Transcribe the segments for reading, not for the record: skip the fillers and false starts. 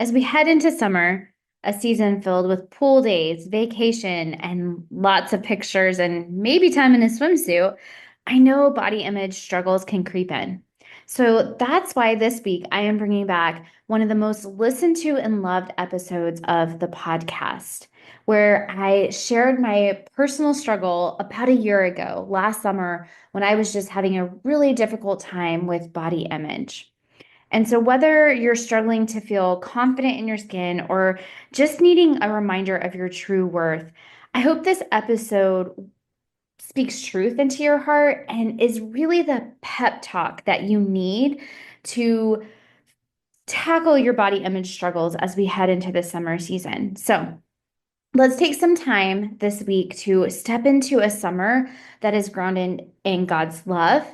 As we head into summer, a season filled with pool days, vacation, and lots of pictures and maybe time in a swimsuit, I know body image struggles can creep in. So that's why this week I am bringing back one of the most listened to and loved episodes of the podcast, where I shared my personal struggle about a year ago, last summer, when I was just having a really difficult time with body image. And so, whether you're struggling to feel confident in your skin or just needing a reminder of your true worth, I hope this episode speaks truth into your heart and is really the pep talk that you need to tackle your body image struggles as we head into the summer season. So, let's take some time this week to step into a summer that is grounded in God's love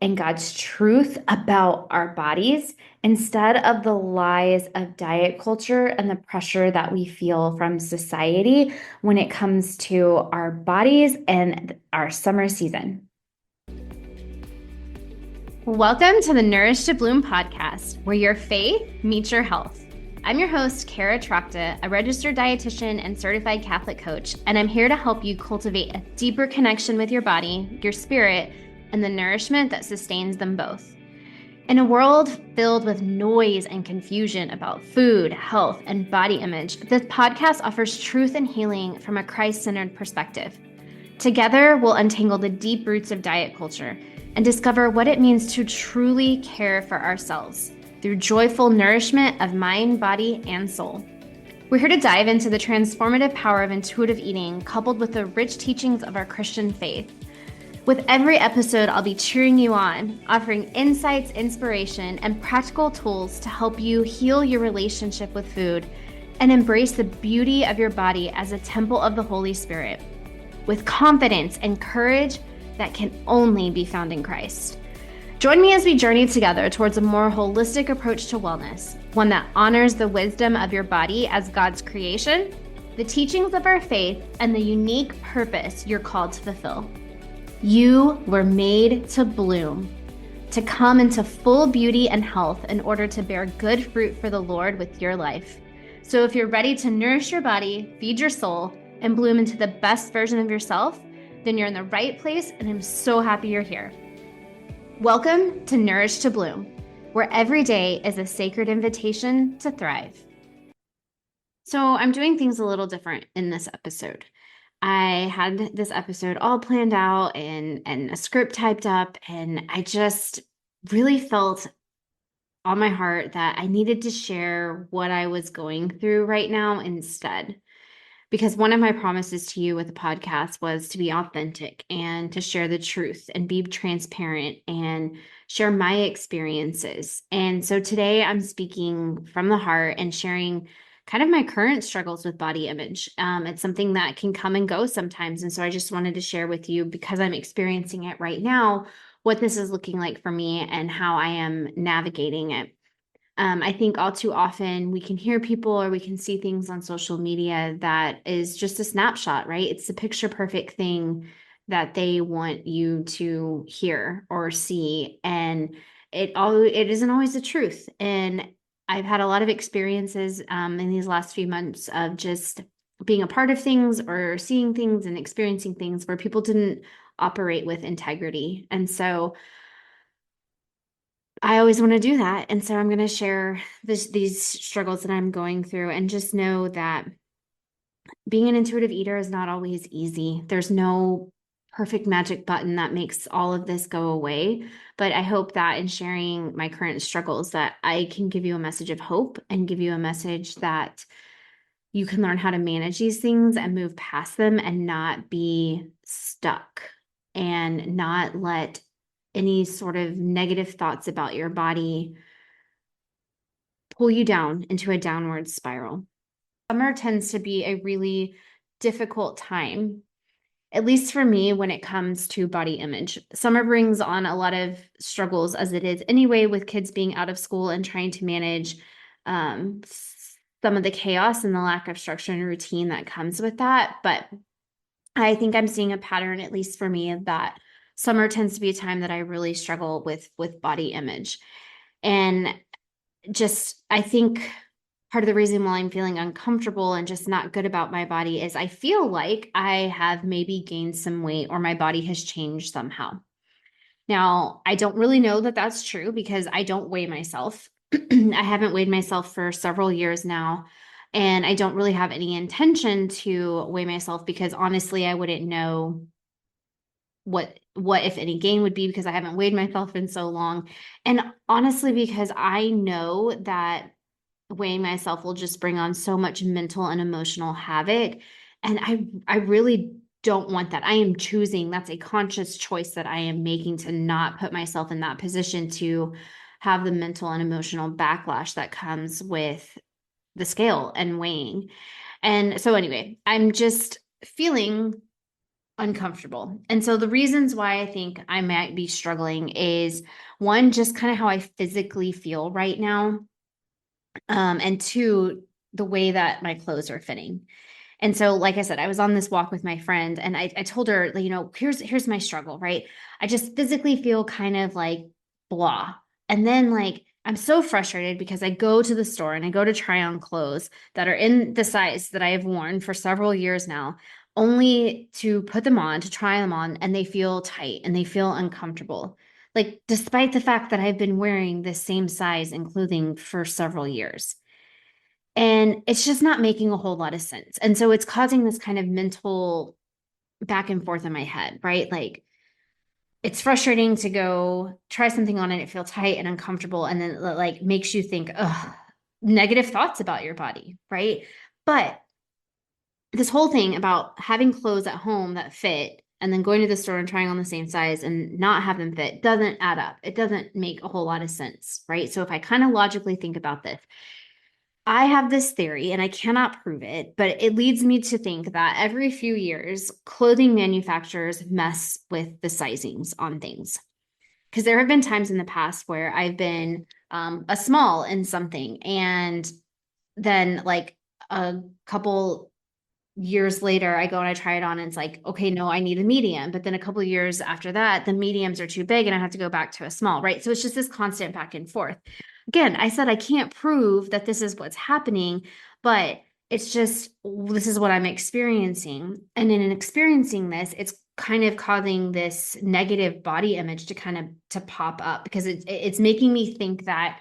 and God's truth about our bodies instead of the lies of diet culture and the pressure that we feel from society when it comes to our bodies and our summer season. Welcome to the Nourish to Bloom podcast, where your faith meets your health. I'm your host, Kara Trakta, a registered dietitian and certified Catholic coach, and I'm here to help you cultivate a deeper connection with your body, your spirit, and the nourishment that sustains them both. In a world filled with noise and confusion about food, health, and body image, this podcast offers truth and healing from a Christ-centered perspective. Together, we'll untangle the deep roots of diet culture and discover what it means to truly care for ourselves through joyful nourishment of mind, body, and soul. We're here to dive into the transformative power of intuitive eating, coupled with the rich teachings of our Christian faith. With every episode, I'll be cheering you on, offering insights, inspiration, and practical tools to help you heal your relationship with food and embrace the beauty of your body as a temple of the Holy Spirit, with confidence and courage that can only be found in Christ. Join me as we journey together towards a more holistic approach to wellness, one that honors the wisdom of your body as God's creation, the teachings of our faith, and the unique purpose you're called to fulfill. You were made to bloom, to come into full beauty and health in order to bear good fruit for the Lord with your life. So if you're ready to nourish your body, feed your soul, and bloom into the best version of yourself, then you're in the right place, and I'm so happy you're here. Welcome to Nourish to Bloom, where every day is a sacred invitation to thrive. So I'm doing things a little different in this episode. I had this episode all planned out and a script typed up, and I just really felt on my heart that I needed to share what I was going through right now instead. Because one of my promises to you with the podcast was to be authentic and to share the truth and be transparent and share my experiences. And so today I'm speaking from the heart and sharing kind of my current struggles with body image. It's something that can come and go sometimes. And so I just wanted to share with you, because I'm experiencing it right now, what this is looking like for me and how I am navigating it. I think all too often we can hear people or we can see things on social media that is just a snapshot, right? It's the picture perfect thing that they want you to hear or see. And it isn't always the truth. And I've had a lot of experiences in these last few months of just being a part of things or seeing things and experiencing things where people didn't operate with integrity. And so I always want to do that. And so I'm going to share these struggles that I'm going through, and just know that being an intuitive eater is not always easy. There's no perfect magic button that makes all of this go away. But I hope that in sharing my current struggles, that I can give you a message of hope and give you a message that you can learn how to manage these things and move past them and not be stuck and not let any sort of negative thoughts about your body pull you down into a downward spiral. Summer tends to be a really difficult time, at least for me, when it comes to body image. Summer brings on a lot of struggles, as it is anyway, with kids being out of school and trying to manage some of the chaos and the lack of structure and routine that comes with that. But I think I'm seeing a pattern, at least for me, that summer tends to be a time that I really struggle with body image. And just, I think part of the reason why I'm feeling uncomfortable and just not good about my body is I feel like I have maybe gained some weight or my body has changed somehow. Now, I don't really know that that's true because I don't weigh myself. I haven't weighed myself for several years now, and I don't really have any intention to weigh myself because honestly, I wouldn't know what if any gain would be because I haven't weighed myself in so long. And honestly, because I know that weighing myself will just bring on so much mental and emotional havoc. And I really don't want that. I am choosing, that's a conscious choice that I am making to not put myself in that position to have the mental and emotional backlash that comes with the scale and weighing. And so anyway, I'm just feeling uncomfortable. And so the reasons why I think I might be struggling is one, just kind of how I physically feel right now. And two, the way that my clothes are fitting. And so, like I said, I was on this walk with my friend and I told her, here's my struggle, right? I just physically feel kind of like blah. And then like I'm so frustrated because I go to the store and I go to try on clothes that are in the size that I have worn for several years now, only to put them on, to try them on, and they feel tight and they feel uncomfortable. Like, despite the fact that I've been wearing this same size in clothing for several years. And it's just not making a whole lot of sense. And so it's causing this kind of mental back and forth in my head, right? Like it's frustrating to go try something on and it feels tight and uncomfortable. And then it like makes you think, ugh, negative thoughts about your body, right? But this whole thing about having clothes at home that fit and then going to the store and trying on the same size and not have them fit doesn't add up. It doesn't make a whole lot of sense, right? So if I kind of logically think about this, I have this theory and I cannot prove it, but it leads me to think that every few years, clothing manufacturers mess with the sizings on things. Because there have been times in the past where I've been a small in something, and then like a couple years later, I go and I try it on, and it's like, okay, no, I need a medium. But then a couple of years after that, the mediums are too big and I have to go back to a small, right? So it's just this constant back and forth. Again, I said I can't prove that this is what's happening, but it's just this is what I'm experiencing. And in experiencing this, it's kind of causing this negative body image to kind of to pop up because it's making me think that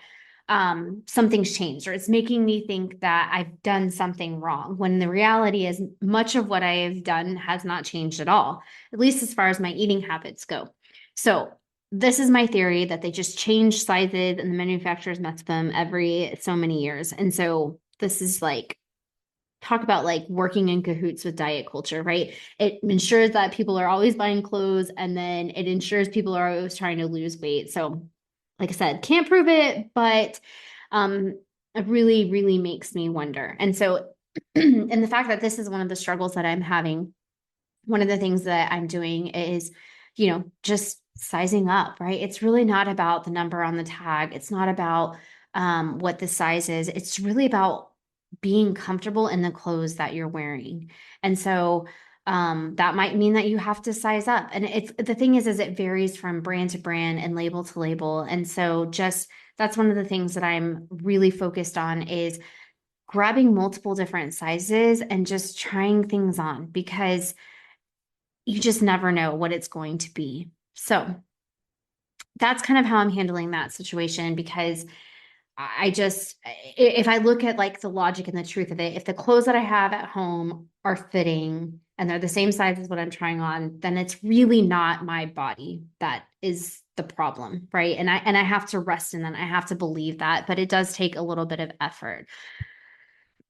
something's changed, or it's making me think that I've done something wrong when the reality is much of what I have done has not changed at all, at least as far as my eating habits go. So this is my theory that they just change sizes and the manufacturers mess them every so many years. And so this is like talk about like working in cahoots with diet culture, right? It ensures that people are always buying clothes, and then it ensures people are always trying to lose weight. So like I said, can't prove it, but it really, really makes me wonder. And so, and the fact that this is one of the struggles that I'm having, one of the things that I'm doing is, just sizing up, right? It's really not about the number on the tag. It's not about what the size is. It's really about being comfortable in the clothes that you're wearing. And so, that might mean that you have to size up. And it's the thing is it varies from brand to brand and label to label. And so just that's one of the things that I'm really focused on is grabbing multiple different sizes and just trying things on because you just never know what it's going to be. So that's kind of how I'm handling that situation because I just, if I look at like the logic and the truth of it, if the clothes that I have at home are fitting and they're the same size as what I'm trying on, then it's really not my body that is the problem, right? And I have to rest in that. I have to believe that, but it does take a little bit of effort.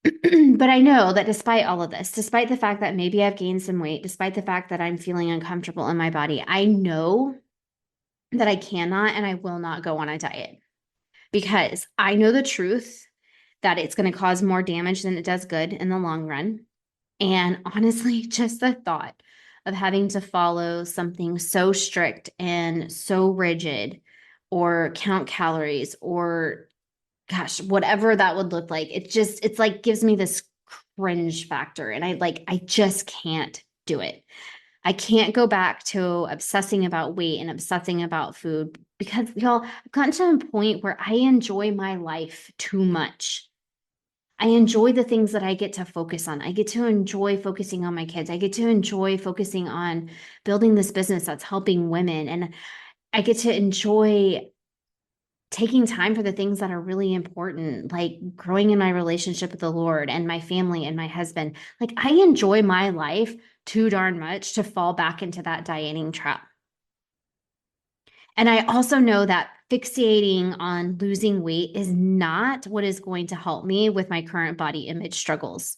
But I know that despite all of this, despite the fact that maybe I've gained some weight, despite the fact that I'm feeling uncomfortable in my body, I know that I cannot and I will not go on a diet because I know the truth that it's going to cause more damage than it does good in the long run. And honestly, just the thought of having to follow something so strict and so rigid or count calories or gosh, whatever that would look like, it's like gives me this cringe factor. And I just can't do it. I can't go back to obsessing about weight and obsessing about food because y'all, I've gotten to a point where I enjoy my life too much. I enjoy the things that I get to focus on. I get to enjoy focusing on my kids. I get to enjoy focusing on building this business that's helping women. And I get to enjoy taking time for the things that are really important, like growing in my relationship with the Lord and my family and my husband. Like I enjoy my life too darn much to fall back into that dieting trap. And I also know that fixating on losing weight is not what is going to help me with my current body image struggles.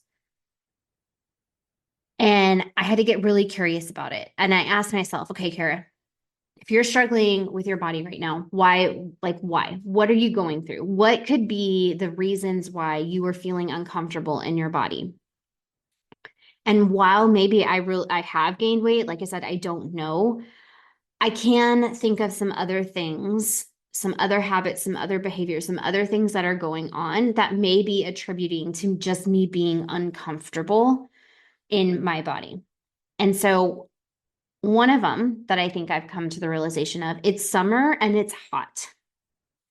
And I had to get really curious about it. And I asked myself, okay, Kara, if you're struggling with your body right now, why? Like, why? What are you going through? What could be the reasons why you are feeling uncomfortable in your body? And while maybe I have gained weight, like I said, I don't know. I can think of some other things, some other habits, some other behaviors, some other things that are going on that may be attributing to just me being uncomfortable in my body. And so one of them that I think I've come to the realization of, it's summer and it's hot.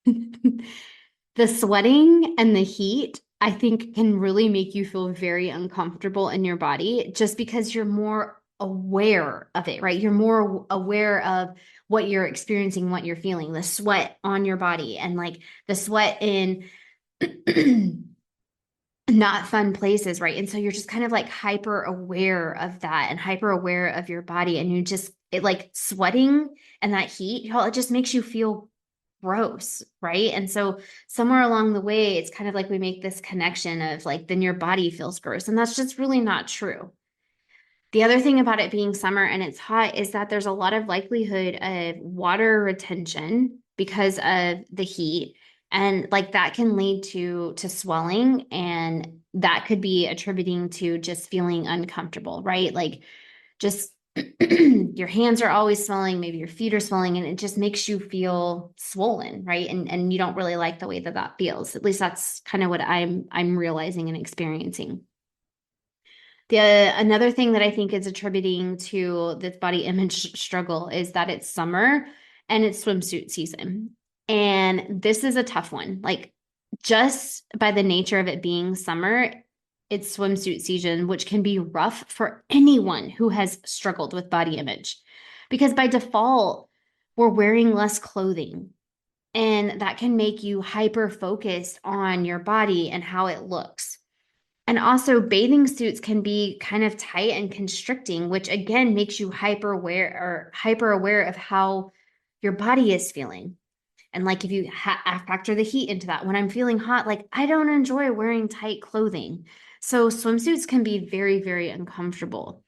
The sweating and the heat, I think, can really make you feel very uncomfortable in your body just because you're more aware of it, right? You're more aware of what you're experiencing, what you're feeling, the sweat on your body, and like the sweat in not fun places, right? And so you're just kind of like hyper aware of that and hyper aware of your body. And you just, it like sweating and that heat, it just makes you feel gross, right? And so somewhere along the way, it's kind of like we make this connection of like, then your body feels gross. And that's just really not true. The other thing about it being summer and it's hot is that there's a lot of likelihood of water retention because of the heat. And like that can lead to swelling, and that could be attributing to just feeling uncomfortable, right? Like just your hands are always swelling, maybe your feet are swelling, and it just makes you feel swollen, right? And you don't really like the way that that feels. At least that's kind of what I'm realizing and experiencing. The another thing that I think is attributing to this body image struggle is that it's summer and it's swimsuit season. And this is a tough one. Like just by the nature of it being summer, it's swimsuit season, which can be rough for anyone who has struggled with body image. Because by default, we're wearing less clothing. And that can make you hyper focused on your body and how it looks. And also, bathing suits can be kind of tight and constricting, which again makes you hyper aware of how your body is feeling. And like if you factor the heat into that, when I'm feeling hot, like I don't enjoy wearing tight clothing. So swimsuits can be very, very uncomfortable.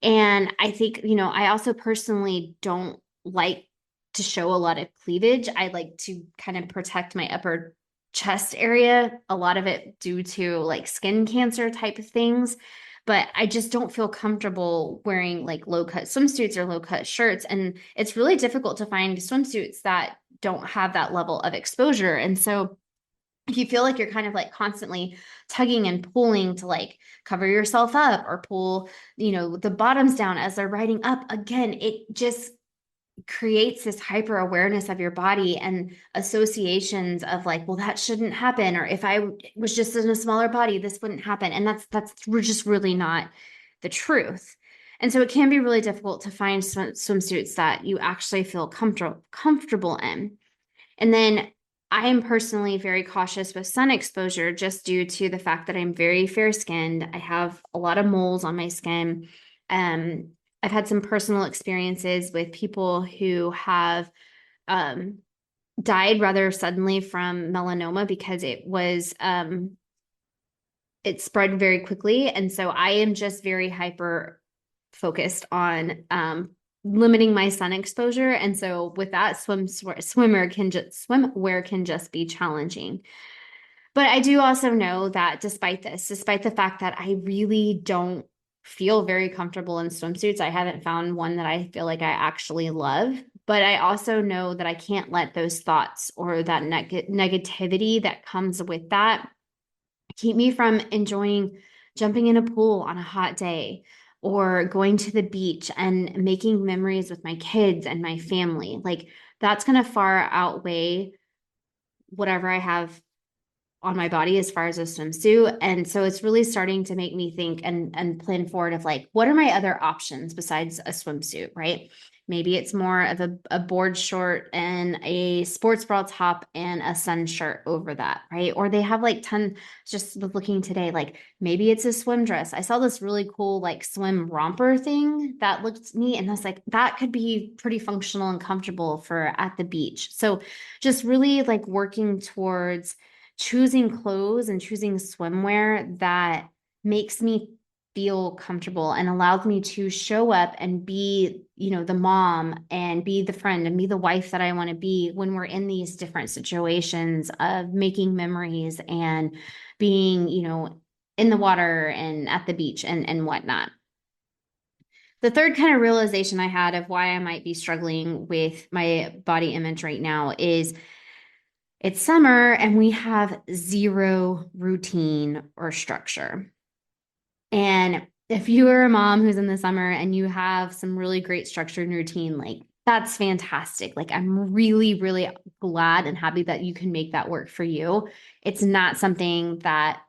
And I think, I also personally don't like to show a lot of cleavage. I like to kind of protect my upper chest area, a lot of it due to like skin cancer type of things. But I just don't feel comfortable wearing like low cut swimsuits or low cut shirts. And it's really difficult to find swimsuits that don't have that level of exposure. And so if you feel like you're kind of like constantly tugging and pulling to like cover yourself up or pull, the bottoms down as they're riding up, again, it just creates this hyper awareness of your body and associations of like, well, that shouldn't happen. Or if I was just in a smaller body, this wouldn't happen. And that's we're just really not the truth. And so it can be really difficult to find swimsuits that you actually feel comfortable in. And then I am personally very cautious with sun exposure just due to the fact that I'm very fair skinned. I have a lot of moles on my skin. Um, I've had some personal experiences with people who have um, died rather suddenly from melanoma because it spread very quickly. And so I am just very hyper focused on limiting my sun exposure. And so with that, swimwear can just be challenging. But I do also know that despite the fact that I really don't feel very comfortable in swimsuits, I haven't found one that I feel like I actually love. But I also know that I can't let those thoughts or that negativity that comes with that keep me from enjoying jumping in a pool on a hot day or going to the beach and making memories with my kids and my family. Like that's going to far outweigh whatever I have on my body as far as a swimsuit. And so it's really starting to make me think and plan forward of like, what are my other options besides a swimsuit, right? Maybe it's more of a board short and a sports bra top and a sun shirt over that, right? Or they have like just looking today, like maybe it's a swim dress. I saw this really cool like swim romper thing that looked neat. And I was like, that could be pretty functional and comfortable for at the beach. So just really like working towards choosing clothes and choosing swimwear that makes me feel comfortable and allows me to show up and be, the mom and be the friend and be the wife that I want to be when we're in these different situations of making memories and being, in the water and at the beach and whatnot. The third kind of realization I had of why I might be struggling with my body image right now is it's summer and we have zero routine or structure. And if you are a mom who's in the summer and you have some really great structure and routine, like that's fantastic. Like I'm really, really glad and happy that you can make that work for you. It's not something that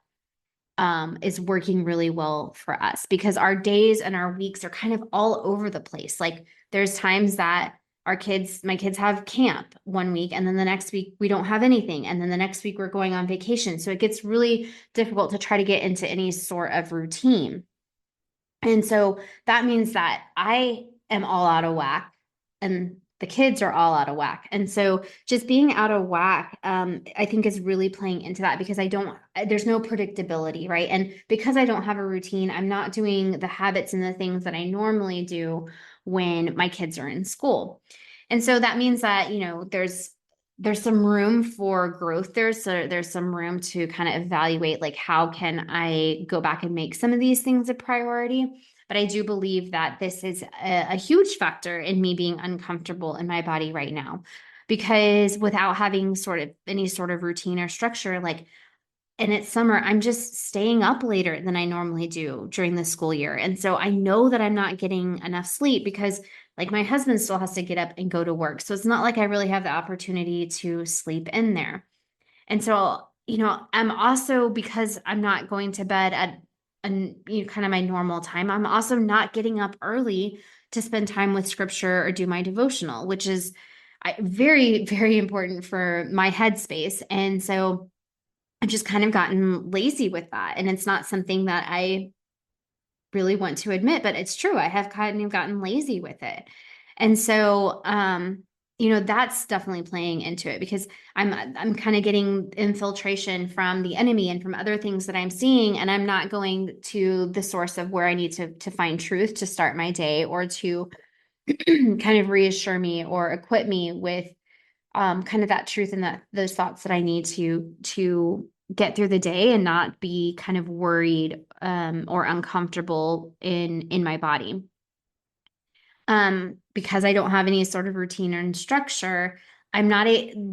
is working really well for us because our days and our weeks are kind of all over the place. Like there's times that my kids have camp one week, and then the next week we don't have anything. And then the next week we're going on vacation. So it gets really difficult to try to get into any sort of routine. And so that means that I am all out of whack and the kids are all out of whack. And so just being out of whack, I think is really playing into that because there's no predictability, right? And because I don't have a routine, I'm not doing the habits and the things that I normally do when my kids are in school. And so that means that, there's some room for growth there. So there's some room to kind of evaluate like how can I go back and make some of these things a priority. But I do believe that this is a huge factor in me being uncomfortable in my body right now. Because without having any sort of routine or structure, like, and it's summer, I'm just staying up later than I normally do during the school year. And so I know that I'm not getting enough sleep because like my husband still has to get up and go to work. So it's not like I really have the opportunity to sleep in there. And so, I'm also, because I'm not going to bed at kind of my normal time, I'm also not getting up early to spend time with scripture or do my devotional, which is very, very important for my headspace. And so I've just kind of gotten lazy with that. And it's not something that I really want to admit, but it's true. I have kind of gotten lazy with it. And so, that's definitely playing into it because I'm kind of getting infiltration from the enemy and from other things that I'm seeing, and I'm not going to the source of where I need to find truth to start my day or to kind of reassure me or equip me with kind of that truth and those thoughts that I need to get through the day and not be kind of worried or uncomfortable in my body. Because I don't have any sort of routine or structure, I'm not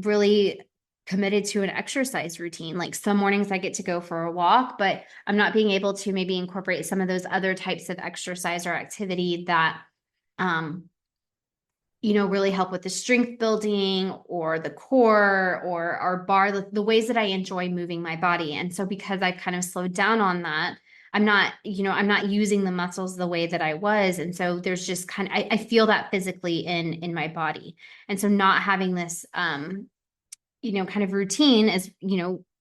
really committed to an exercise routine. Like some mornings I get to go for a walk, but I'm not being able to maybe incorporate some of those other types of exercise or activity that um, really help with the strength building or the core or our bar, the ways that I enjoy moving my body. And so because I've kind of slowed down on that, I'm not using the muscles the way that I was. And so there's just I feel that physically in my body. And so not having this, kind of routine is,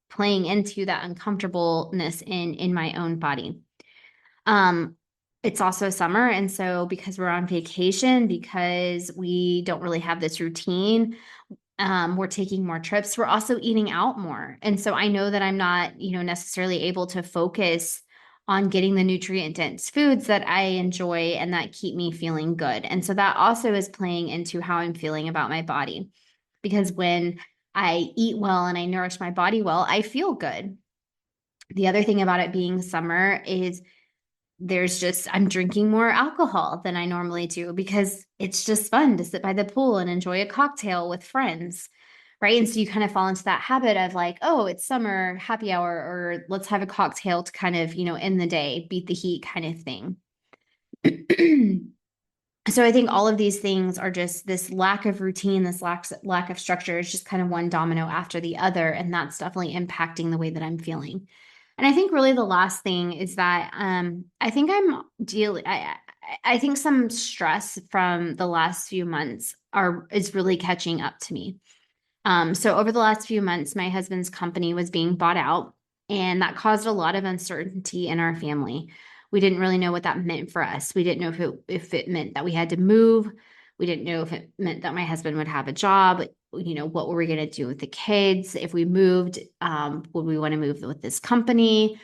playing into that uncomfortableness in my own body. It's also summer. And so because we're on vacation, because we don't really have this routine, we're taking more trips. We're also eating out more. And so I know that I'm not, necessarily able to focus on getting the nutrient dense foods that I enjoy and that keep me feeling good. And so that also is playing into how I'm feeling about my body. Because when I eat well and I nourish my body well, I feel good. The other thing about it being summer is I'm drinking more alcohol than I normally do because it's just fun to sit by the pool and enjoy a cocktail with friends. Right. And so you kind of fall into that habit of like, oh, it's summer happy hour, or let's have a cocktail to kind of, end the day, beat the heat kind of thing. So I think all of these things are just this lack of routine, this lack of structure is just kind of one domino after the other. And that's definitely impacting the way that I'm feeling. And I think really the last thing is that I think I'm dealing. I think some stress from the last few months is really catching up to me. So over the last few months, my husband's company was being bought out, and that caused a lot of uncertainty in our family. We didn't really know what that meant for us. We didn't know if it meant that we had to move. We didn't know if it meant that my husband would have a job. What were we going to do with the kids if we moved? Would we want to move with this company?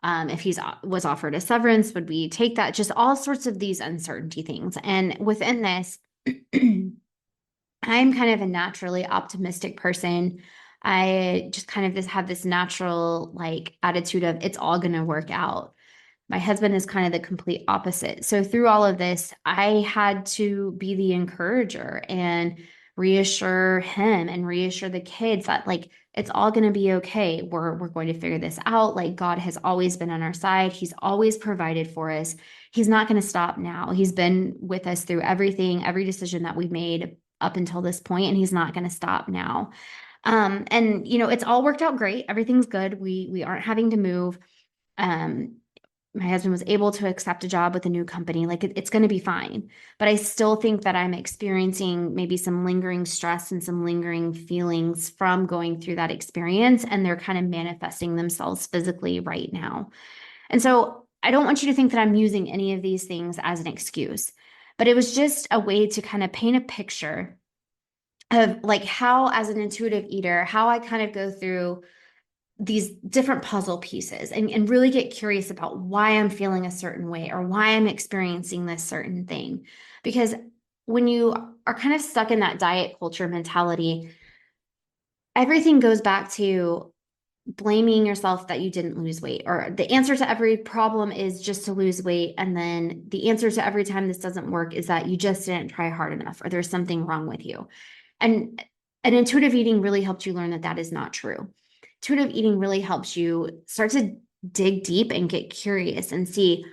If he was offered a severance, would we take that? Just all sorts of these uncertainty things. And within this, I'm kind of a naturally optimistic person. I just kind of have this natural like attitude of it's all going to work out. My husband is kind of the complete opposite. So through all of this, I had to be the encourager and reassure him and reassure the kids that like it's all going to be okay. We're going to figure this out. Like God has always been on our side. He's always provided for us. He's not going to stop now. He's been with us through everything, every decision that we've made up until this point, and he's not going to stop now. And it's all worked out great. Everything's good. We aren't having to move. Um, my husband was able to accept a job with a new company. Like it's going to be fine. But I still think that I'm experiencing maybe some lingering stress and some lingering feelings from going through that experience. And they're kind of manifesting themselves physically right now. And so I don't want you to think that I'm using any of these things as an excuse, but it was just a way to kind of paint a picture of like how, as an intuitive eater, how I kind of go through these different puzzle pieces and really get curious about why I'm feeling a certain way or why I'm experiencing this certain thing. Because when you are kind of stuck in that diet culture mentality, everything goes back to blaming yourself that you didn't lose weight, or the answer to every problem is just to lose weight. And then the answer to every time this doesn't work is that you just didn't try hard enough or there's something wrong with you. And intuitive eating really helped you learn that that is not true. Intuitive eating really helps you start to dig deep and get curious and see,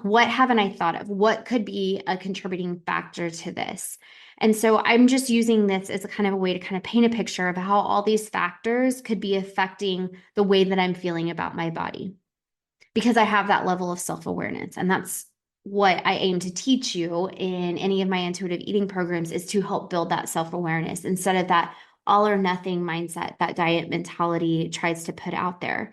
what haven't I thought of? What could be a contributing factor to this? And so I'm just using this as a kind of a way to kind of paint a picture of how all these factors could be affecting the way that I'm feeling about my body, because I have that level of self-awareness. And that's what I aim to teach you in any of my intuitive eating programs, is to help build that self-awareness instead of that all or nothing mindset that diet mentality tries to put out there.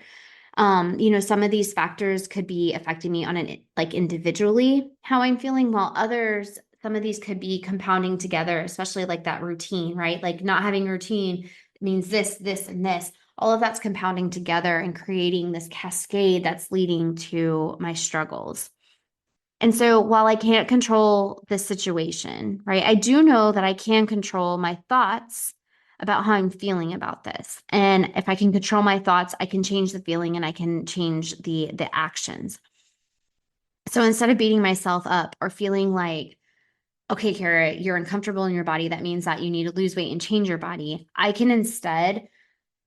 Some of these factors could be affecting me on an like individually how I'm feeling, while others, some of these could be compounding together, especially like that routine, right? Like not having routine means this, and this. All of that's compounding together and creating this cascade that's leading to my struggles. And so while I can't control the situation, right, I do know that I can control my thoughts about how I'm feeling about this. And if I can control my thoughts, I can change the feeling and I can change the actions. So instead of beating myself up or feeling like, okay, Kara, you're uncomfortable in your body, that means that you need to lose weight and change your body, I can instead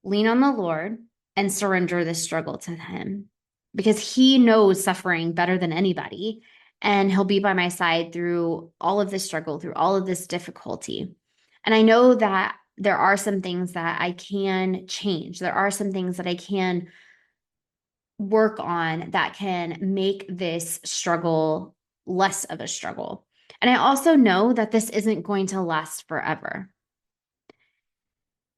lean on the Lord and surrender this struggle to Him, because He knows suffering better than anybody. And He'll be by my side through all of this struggle, through all of this difficulty. And I know that there are some things that I can change. There are some things that I can work on that can make this struggle less of a struggle. And I also know that this isn't going to last forever.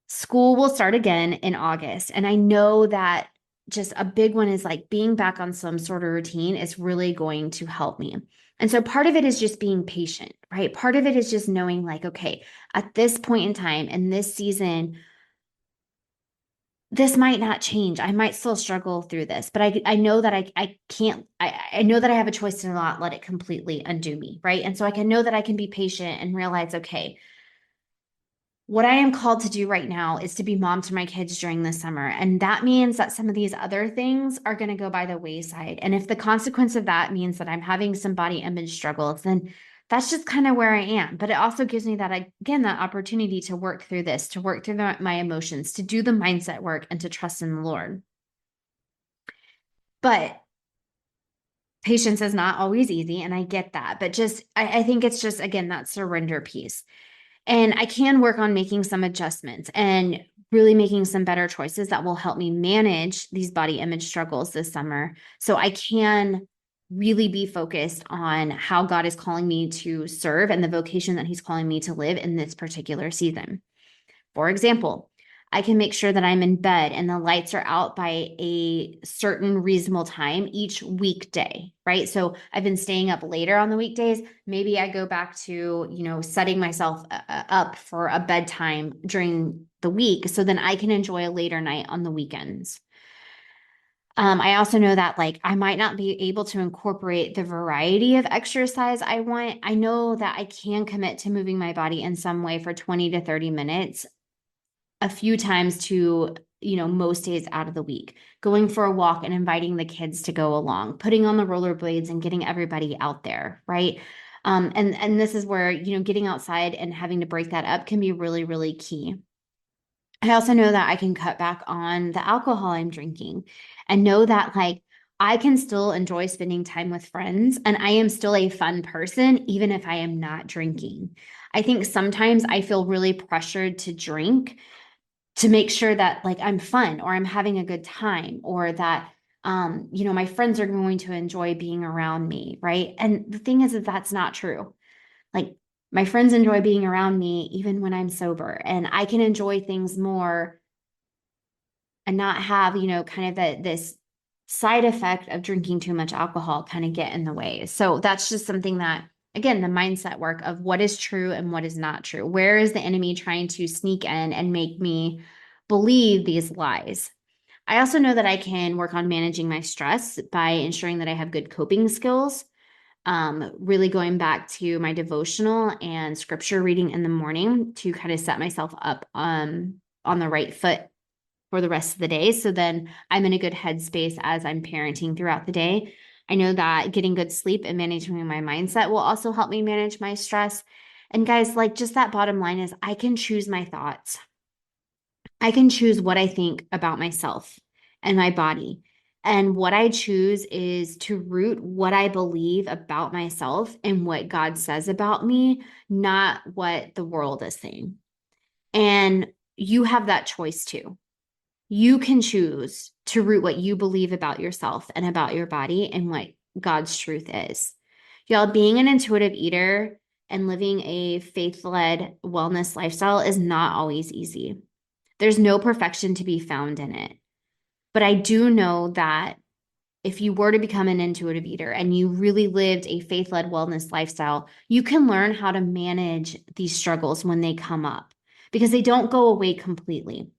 School will start again in August. And I know that just a big one is like being back on some sort of routine is really going to help me. And so part of it is just being patient, right? Part of it is just knowing like, okay, at this point in time, in this season, this might not change. I might still struggle through this, but I know that I can't, I know that I have a choice to not let it completely undo me, right? And so I can know that I can be patient and realize, okay, what I am called to do right now is to be mom to my kids during the summer. And that means that some of these other things are going to go by the wayside. And if the consequence of that means that I'm having some body image struggles, then that's just kind of where I am. But it also gives me that, again, that opportunity to work through this, to work through my emotions, to do the mindset work, and to trust in the Lord. But patience is not always easy, and I get that, but I think it's just, again, that surrender piece. And I can work on making some adjustments and really making some better choices that will help me manage these body image struggles this summer. So I can really be focused on how God is calling me to serve and the vocation that He's calling me to live in this particular season. For example, I can make sure that I'm in bed and the lights are out by a certain reasonable time each weekday, right? So I've been staying up later on the weekdays. Maybe I go back to, setting myself up for a bedtime during the week so then I can enjoy a later night on the weekends. I also know that I might not be able to incorporate the variety of exercise I want. I know that I can commit to moving my body in some way for 20 to 30 minutes a few times to, most days out of the week, going for a walk and inviting the kids to go along, putting on the rollerblades and getting everybody out there, right? And this is where, getting outside and having to break that up can be really, really key. I also know that I can cut back on the alcohol I'm drinking and know that I can still enjoy spending time with friends and I am still a fun person, even if I am not drinking. I think sometimes I feel really pressured to drink to make sure that I'm fun or I'm having a good time or that my friends are going to enjoy being around me, right? And the thing is that that's not true. Like my friends enjoy being around me even when I'm sober, and I can enjoy things more and not have, kind of this side effect of drinking too much alcohol kind of get in the way. So that's just something that, again, the mindset work of what is true and what is not true. Where is the enemy trying to sneak in and make me believe these lies? I also know that I can work on managing my stress by ensuring that I have good coping skills. Really going back to my devotional and scripture reading in the morning to kind of set myself up on the right foot for the rest of the day. So then I'm in a good headspace as I'm parenting throughout the day. I know that getting good sleep and managing my mindset will also help me manage my stress. And guys, just that bottom line is I can choose my thoughts. I can choose what I think about myself and my body. And what I choose is to root what I believe about myself and what God says about me, not what the world is saying. And you have that choice too. You can choose to root what you believe about yourself and about your body and what God's truth is. Y'all, being an intuitive eater and living a faith-led wellness lifestyle is not always easy. There's no perfection to be found in it. But I do know that if you were to become an intuitive eater and you really lived a faith-led wellness lifestyle, you can learn how to manage these struggles when they come up because they don't go away completely.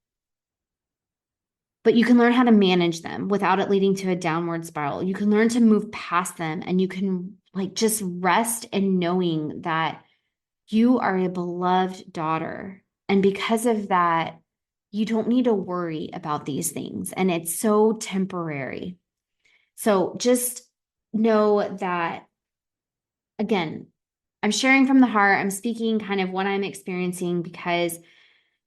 But you can learn how to manage them without it leading to a downward spiral. You can learn to move past them and you can just rest in knowing that you are a beloved daughter. And because of that, you don't need to worry about these things. And it's so temporary. So just know that, again, I'm sharing from the heart. I'm speaking kind of what I'm experiencing because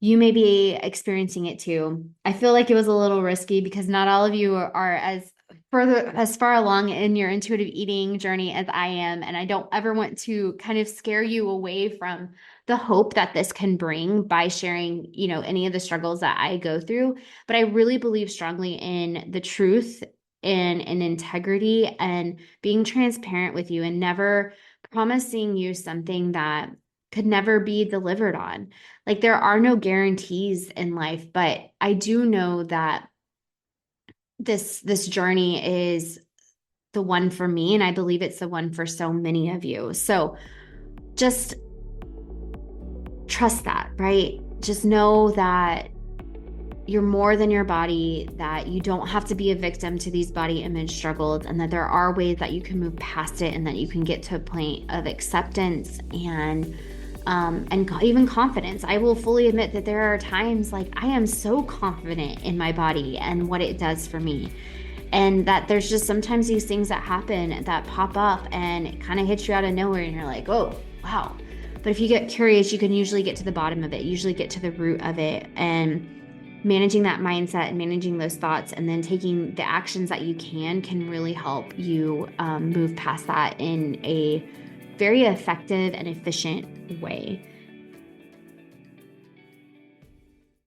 you may be experiencing it too. I feel like it was a little risky because not all of you are as far along in your intuitive eating journey as I am. And I don't ever want to kind of scare you away from the hope that this can bring by sharing, any of the struggles that I go through. But I really believe strongly in the truth and in integrity and being transparent with you and never promising you something that could never be delivered on. There are no guarantees in life, but I do know that this journey is the one for me, and I believe it's the one for so many of you. So just trust that, right? Just know that you're more than your body, that you don't have to be a victim to these body image struggles, and that there are ways that you can move past it and that you can get to a point of acceptance and even confidence. I will fully admit that there are times I am so confident in my body and what it does for me. And that there's just sometimes these things that happen that pop up and it kind of hits you out of nowhere and you're like, oh, wow. But if you get curious, you can usually get to the bottom of it, usually get to the root of it. And managing that mindset and managing those thoughts and then taking the actions that you can really help you move past that in a very effective and efficient way.